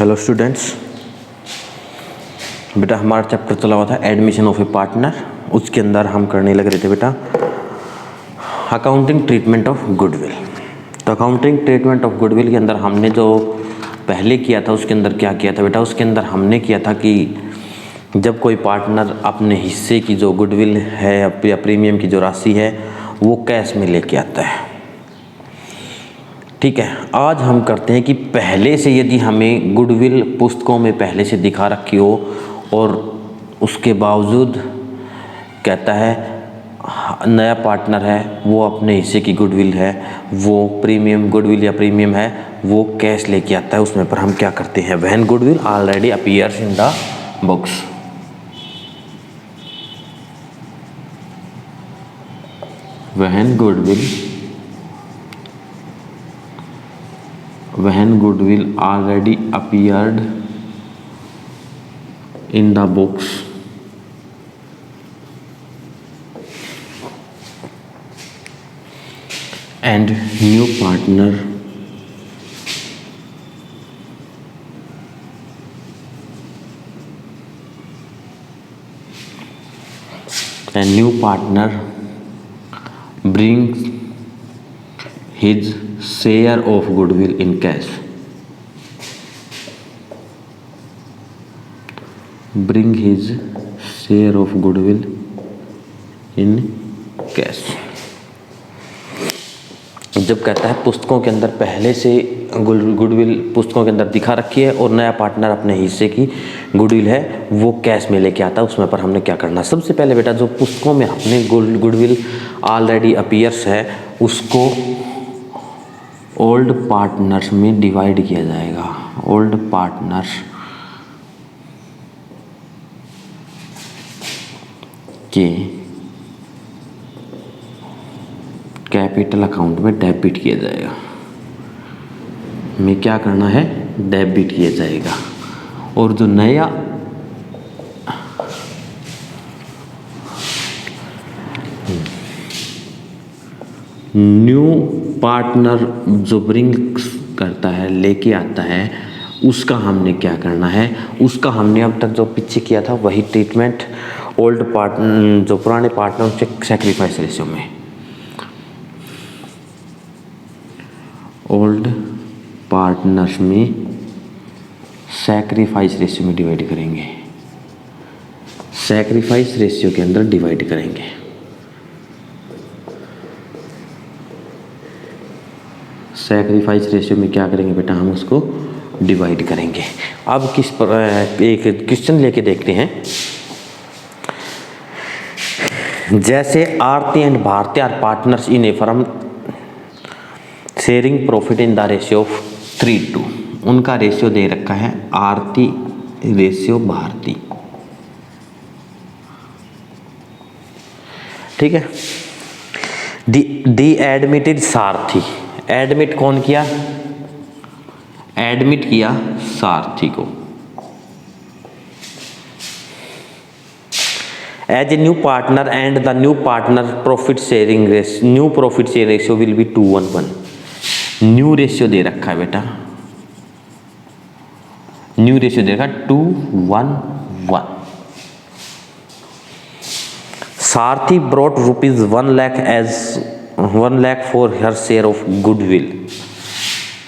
Hello students, बेटा हमारा chapter चला हुआ था एडमिशन ऑफ ए पार्टनर। उसके अंदर हम करने लग रहे थे बेटा अकाउंटिंग ट्रीटमेंट ऑफ गुडविल। तो अकाउंटिंग ट्रीटमेंट ऑफ गुडविल के अंदर हमने जो पहले किया था उसके अंदर क्या किया था बेटा, उसके अंदर हमने किया था कि जब कोई पार्टनर अपने हिस्से की जो गुडविल है या प्रीमियम की जो राशि है वो कैश में लेके आता है। ठीक है, आज हम करते हैं कि पहले से यदि हमें गुडविल पुस्तकों में पहले से दिखा रखी हो और उसके बावजूद कहता है नया पार्टनर है वो अपने हिस्से की गुडविल है वो प्रीमियम गुडविल या प्रीमियम है वो कैश लेके आता है, उसमें पर हम क्या करते हैं when goodwill already appears in the books. When goodwill already appeared in the books and new partner brings his share of goodwill in cash. Bring his share of goodwill in cash। जब कहता है पुस्तकों के अंदर पहले से goodwill पुस्तकों के अंदर दिखा रखी है और नया पार्टनर अपने हिस्से की गुडविल है वो कैश में लेके आता है, उसमें पर हमने क्या करना है सबसे पहले बेटा जो पुस्तकों में अपने गुडविल ऑलरेडी अपीयर्स है उसको ओल्ड पार्टनर्स में डिवाइड किया जाएगा। ओल्ड पार्टनर्स के कैपिटल अकाउंट में डेबिट किया जाएगा। में क्या करना है डेबिट किया जाएगा और जो नया न्यू पार्टनर जो ब्रिंग करता है लेके आता है उसका हमने क्या करना है, उसका हमने अब तक जो पीछे किया था वही ट्रीटमेंट ओल्ड पार्टनर जो पुराने पार्टनर से सैक्रिफाइस रेशियो में ओल्ड पार्टनर्स में सैक्रिफाइस रेशियो में डिवाइड करेंगे। सैक्रिफाइस रेशियो के अंदर डिवाइड करेंगे। सैक्रिफाइस रेशियो में क्या करेंगे बेटा हम उसको डिवाइड करेंगे। अब किस पर एक क्वेश्चन लेके देखते हैं। जैसे Aarti and Bharti are partners in a firm sharing profit in the ratio of 3:2। उनका रेशियो दे रखा है आरती रेशियो भारती। ठीक है, दी एडमिटेड सारथी, एडमिट कौन किया, एडमिट किया सारथी को as a new partner and the new partner profit sharing ratio new profit share ratio will be 2:1। New ratio दे रखा है बेटा, न्यू रेशियो दे रखा 2:1:1। Sarthi brought rupees 1 lakh as 1 lakh for her share of goodwill.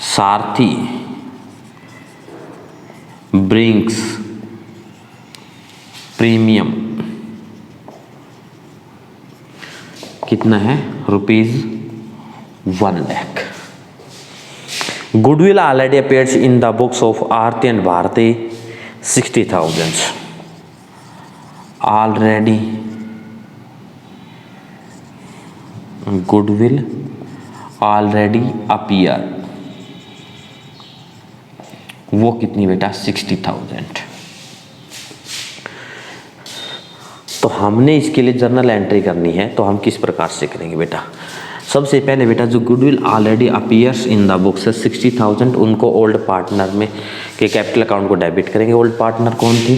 Sarthi brings premium कितना है rupees 1 lakh. Goodwill already appears in the books of Aarti and Bharti 60,000। Already goodwill already appear वो कितनी बेटा 60,000। तो हमने इसके लिए जर्नल एंट्री करनी है तो हम किस प्रकार से करेंगे बेटा, सबसे पहले बेटा जो goodwill already appears in the books है 60,000 उनको ओल्ड पार्टनर में के कैपिटल अकाउंट को डेबिट करेंगे। ओल्ड पार्टनर कौन थी,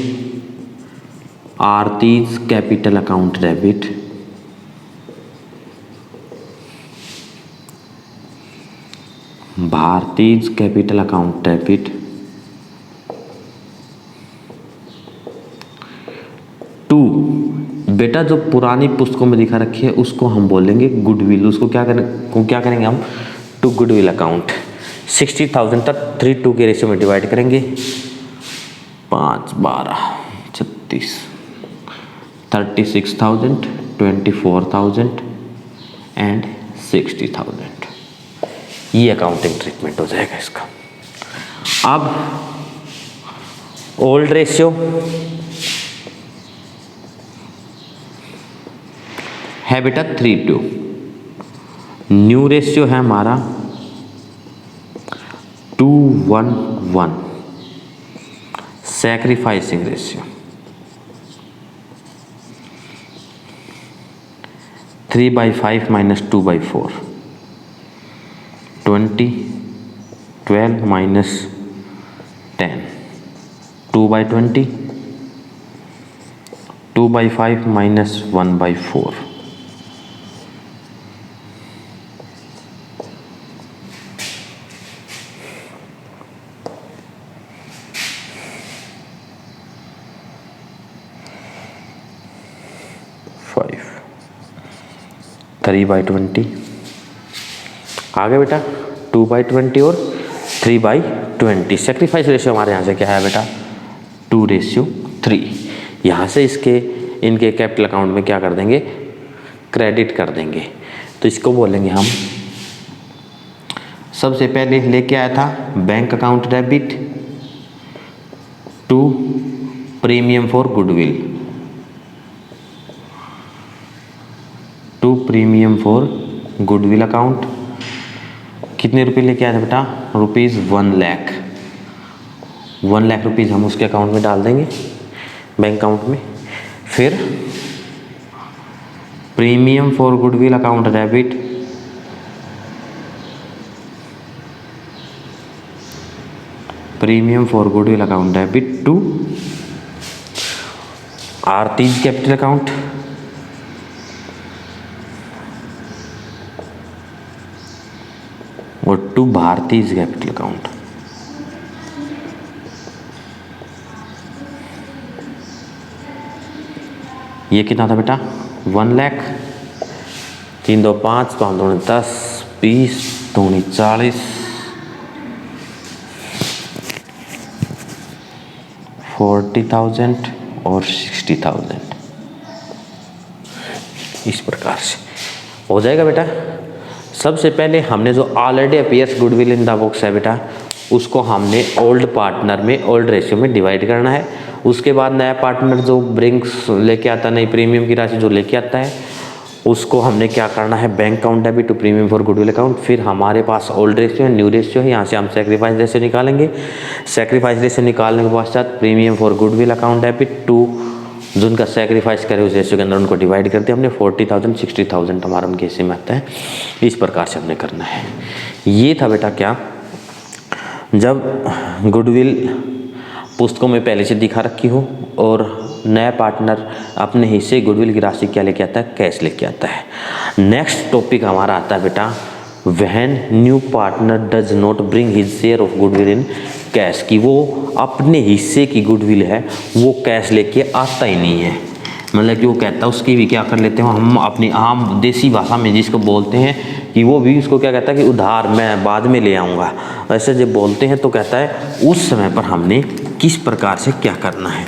Aarti's capital account debit, Bharti's capital account debit to, बेटा जो पुरानी पुस्तकों में दिखा रखी है उसको हम बोलेंगे गुडविल। उसको क्या करेंगे हम, टू गुडविल अकाउंट। 60,000 तक 3:2 के रेशियो में डिवाइड करेंगे। 5, 12, 36, 36,000, 24,000 एंड 60,000। ये अकाउंटिंग ट्रीटमेंट हो जाएगा इसका। अब ओल्ड रेशियो है बेटा 3:2, न्यू रेशियो है हमारा 2:1:1, sacrificing ratio 3/5 minus 2/4, 20, 12 minus 10, 2/20, 2/5 minus 1/4, 5, 3/20 आ गया बेटा, 2/20 और 3/20। सेक्रीफाइस रेशियो हमारे यहाँ से क्या है बेटा, 2:3। यहाँ से इनके कैपिटल अकाउंट में क्या कर देंगे, क्रेडिट कर देंगे। तो इसको बोलेंगे हम, सबसे पहले लेके आया था bank account debit to premium for goodwill, to premium for goodwill account. कितने रुपए लेके आया था बेटा, ₹1 लाख। 1 लाख रुपीज़ हम उसके अकाउंट में डाल देंगे, बैंक अकाउंट में। फिर premium for goodwill account debit premium for goodwill account debit to आरतीज कैपिटल अकाउंट, और टू भारतीज कैपिटल अकाउंट। ये कितना था बेटा, 1 लाख। 3 2 5, 5 2 10, 20 2 40, 40,000 और 60,000। इस प्रकार से हो जाएगा बेटा। सबसे पहले हमने जो already appears goodwill in the books है बेटा, उसको हमने ओल्ड पार्टनर में ओल्ड रेशियो में डिवाइड करना है। उसके बाद नया पार्टनर जो ब्रिंग्स लेके आता है, नई प्रीमियम की राशि जो लेके आता है, उसको हमने क्या करना है, bank account debit to premium for goodwill account. फिर हमारे पास ओल्ड रेशियो है, न्यू रेशियो है, यहाँ से हम सेक्रीफाइस रेशियो निकालेंगे। सेक्रीफाइस रेशियो निकालने के पश्चात premium for goodwill account debit to जिनका सेक्रीफाइस करे उस रेशियो के अंदर उनको डिवाइड करते हैं हमने। 40,000 60,000 हमारा उनके हिस्से में आता है। इस प्रकार से हमने करना है। ये था बेटा क्या, जब गुडविल पुस्तकों में पहले से दिखा रखी हो और नया पार्टनर अपने हिस्से गुडविल की राशि क्या लेके आता है, कैश लेके आता है। नेक्स्ट टॉपिक हमारा आता है बेटा, when new partner does not bring his share of goodwill in cash, की वो अपने हिस्से की गुडविल है वो कैश लेके आता ही नहीं है। मतलब कि वो कहता है, उसकी भी क्या कर लेते हैं हम अपनी आम देसी भाषा में जिसको बोलते हैं कि वो भी उसको क्या कहता है कि उधार मैं बाद में ले आऊँगा। ऐसे जब बोलते हैं तो कहता है उस समय पर हमने किस प्रकार से क्या करना है।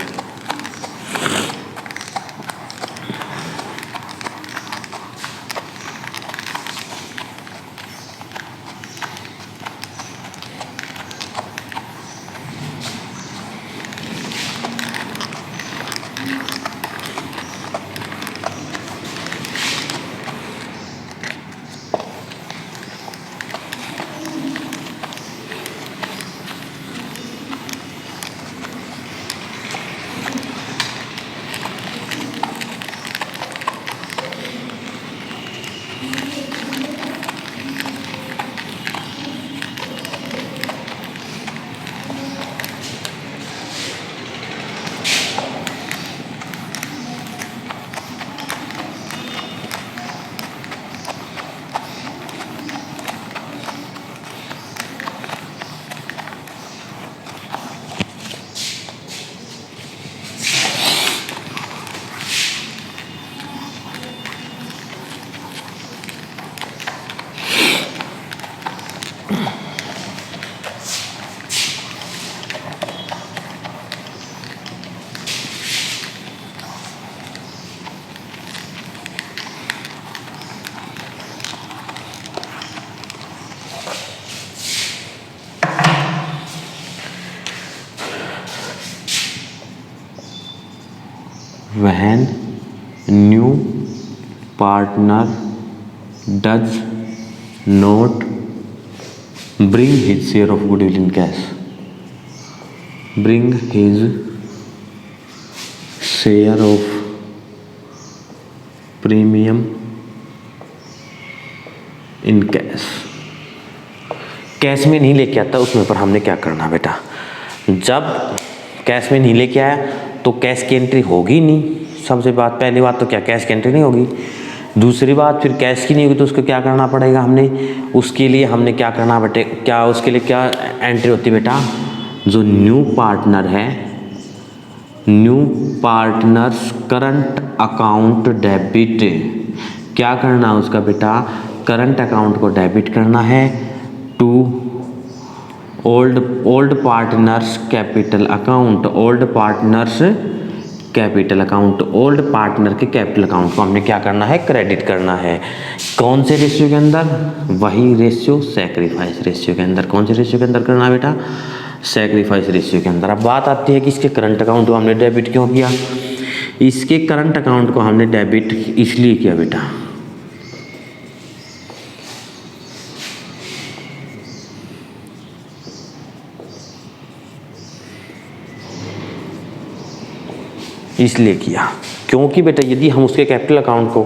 Partner does not bring his share of goodwill in cash. Bring his share of premium in cash. Cash में नहीं लेके आता, उसमें पर हमने क्या करना बेटा, जब कैश में नहीं लेके आया तो कैश की एंट्री होगी नहीं। सबसे पहली बात तो क्या, कैश की एंट्री नहीं होगी। दूसरी बात, फिर कैश की नहीं होगी तो उसको क्या करना पड़ेगा, उसके लिए हमने क्या करना बेटे, उसके लिए क्या एंट्री होती है बेटा, जो न्यू पार्टनर है, new partners current account debit, क्या करना उसका बेटा, करंट अकाउंट को डेबिट करना है to old partners capital account, old partners capital account, old partner के कैपिटल अकाउंट को हमने क्या करना है, क्रेडिट करना है। कौन से रेशियो के अंदर, वही रेशियो सैक्रिफाइस रेशियो के अंदर। कौन से रेशियो के अंदर करना है बेटा, सैक्रिफाइस रेशियो के अंदर। अब बात आती है कि इसके करंट अकाउंट को हमने डेबिट क्यों किया। इसके करंट अकाउंट को हमने डेबिट इसलिए किया बेटा, इसलिए किया क्योंकि बेटा यदि हम उसके कैपिटल अकाउंट को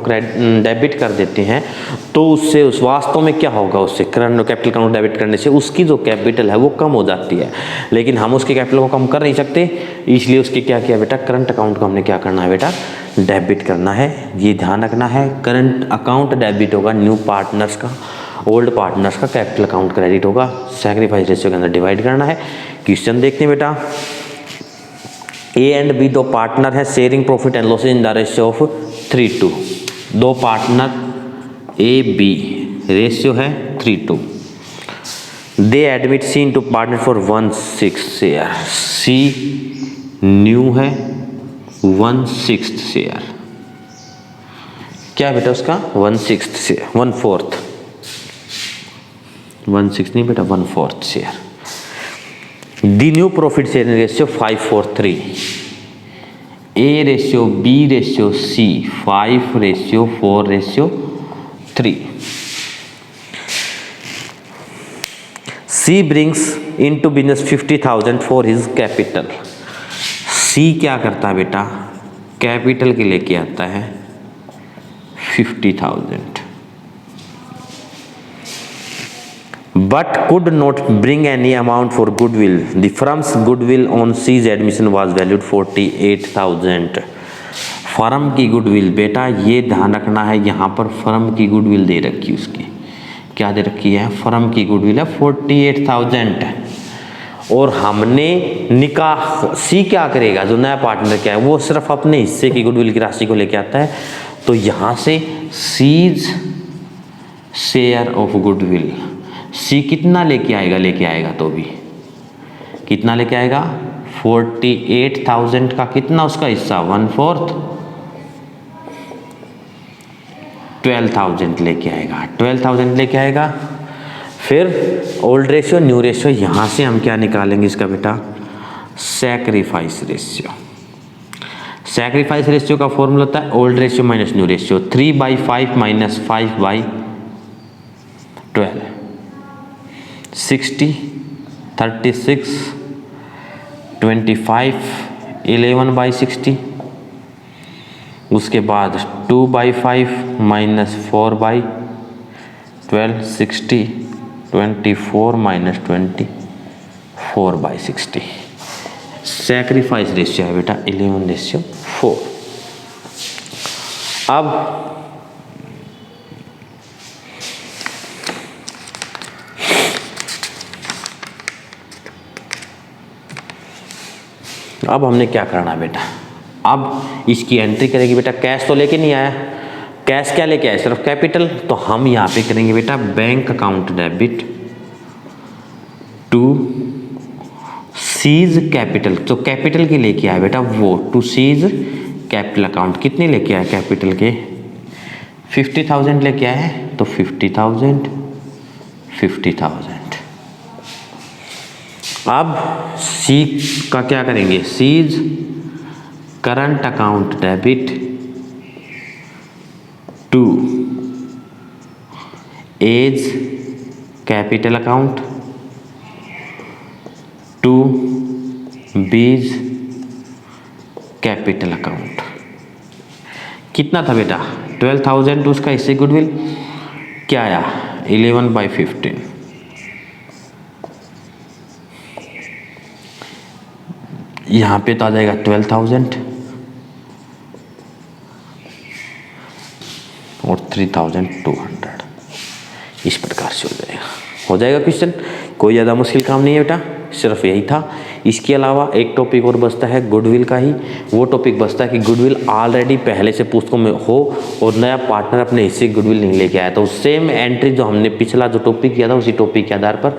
डेबिट कर देते हैं तो उससे उस वास्तव में क्या होगा, उससे करंट कैपिटल अकाउंट डेबिट करने से उसकी जो कैपिटल है वो कम हो जाती है, लेकिन हम उसके कैपिटल को कम कर नहीं सकते। इसलिए उसके क्या किया बेटा, करंट अकाउंट को हमने क्या करना है बेटा, डेबिट करना है। ये ध्यान रखना है, करंट अकाउंट डेबिट होगा न्यू पार्टनर्स का, ओल्ड पार्टनर्स का कैपिटल अकाउंट क्रेडिट होगा। सैक्रिफाइस रेशियो के अंदर डिवाइड करना है। क्वेश्चन देखते हैं बेटा, ए एंड बी दो पार्टनर है, sharing profit and losses in the ratio of 3:2। दो पार्टनर ए बी, रेशियो है 3:2। They admit C into partner for 1/6 share. C new है 1/6 शेयर। क्या बेटा उसका 1/6 शेयर, 1/4, 1/6 नहीं बेटा 1/4 शेयर। The new profit sharing ratio 5:4:3। A ratio B ratio C 5:4:3। C brings into business 50,000 for his capital. C क्या करता है बेटा, कैपिटल के लेके आता है 50,000, but could not bring any amount for goodwill. The firm's goodwill on C's admission was valued 48,000. Firm की goodwill बेटा ये ध्यान रखना है, यहाँ पर फर्म की गुडविल दे रखी है, उसकी क्या दे रखी है, फर्म की गुडविल है 48,000। और हमने निकाह, सी क्या करेगा, जो नया पार्टनर क्या है वो सिर्फ अपने हिस्से की गुडविल की राशि को लेके आता है। तो यहाँ से सीज शेयर ऑफ गुडविल, सी कितना लेके आएगा तो भी कितना लेके आएगा, 48,000 का कितना उसका हिस्सा 1/4, 12,000 लेके आएगा, 12,000 लेके आएगा। फिर ओल्ड रेशियो न्यू रेशियो, यहाँ से हम क्या निकालेंगे इसका बेटा, सैक्रिफाइस रेशियो। सैक्रिफाइस रेशियो का फॉर्मूला होता है old ratio minus new ratio, 3/5 minus 5/12, 60, 36, 25, 11/60। उसके बाद 2/5 माइनस 4/12, 60, 24 माइनस 20, 4/60। सैक्रिफाइस रेशियो है बेटा 11:4। अब हमने क्या करना बेटा, अब इसकी एंट्री करेगी बेटा। कैश तो लेके नहीं आया, कैश क्या लेके आया, सिर्फ कैपिटल। तो हम यहाँ पे करेंगे बेटा bank account debit to C's capital. तो कैपिटल के लेके आया बेटा वो, टू सीज कैपिटल अकाउंट। कितने लेके आया कैपिटल के, 50,000 लेके आया है, तो 50,000, 50,000। अब सी का क्या करेंगे, C's current account debit to A's capital account, to B's capital account. कितना था बेटा? 12,000 उसका इससे गुडविल क्या आया? 11/15। यहाँ पे तो आ जाएगा 12,000 और 3,200, इस प्रकार से हो जाएगा क्वेश्चन। कोई ज़्यादा मुश्किल काम नहीं है बेटा, सिर्फ यही था। इसके अलावा एक टॉपिक और बचता है गुडविल का ही। वो टॉपिक बचता है कि गुडविल ऑलरेडी पहले से पुस्तकों में हो और नया पार्टनर अपने हिस्से गुडविल नहीं लेके आया, तो सेम एंट्री जो हमने पिछला जो टॉपिक किया था उसी टॉपिक के आधार पर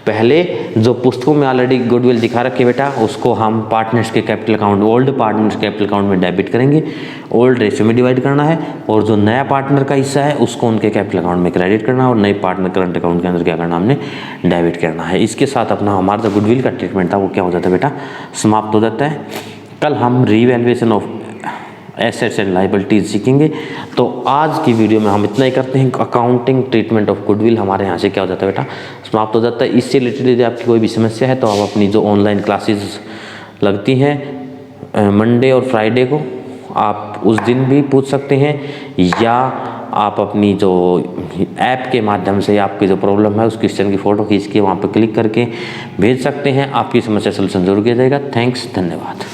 पहले जो पुस्तकों में ऑलरेडी गुडविल दिखा रखे बेटा उसको हम पार्टनर्स के capital account, old partners capital account में डेबिट करेंगे। ओल्ड रेशियो में डिवाइड करना है और जो नया पार्टनर का हिस्सा है उसको उनके कैपिटल अकाउंट में क्रेडिट करना है और नए पार्टनर करंट अकाउंट के अंदर क्या करना हमने डेबिट करना है। इसके साथ अपना हमारा जो गुडविल का ट्रीटमेंट था वो क्या हो जाता है बेटा? समाप्त हो जाता है। कल हम revaluation of assets and liabilities सीखेंगे। तो आज की वीडियो में हम इतना ही करते हैं। अकाउंटिंग ट्रीटमेंट ऑफ गुडविल हमारे यहाँ से क्या हो जाता है बेटा? समाप्त हो जाता है। इससे रिलेटेड यदि आपकी कोई भी समस्या है तो आप अपनी जो ऑनलाइन क्लासेस लगती हैं मंडे और फ्राइडे को, आप उस दिन भी पूछ सकते हैं या आप अपनी जो ऐप के माध्यम से आपकी जो प्रॉब्लम है उस क्वेश्चन की फ़ोटो खींच के वहाँ पर क्लिक करके भेज सकते हैं। आपकी समस्या सलूशन जरूर किया जाएगा। थैंक्स, धन्यवाद।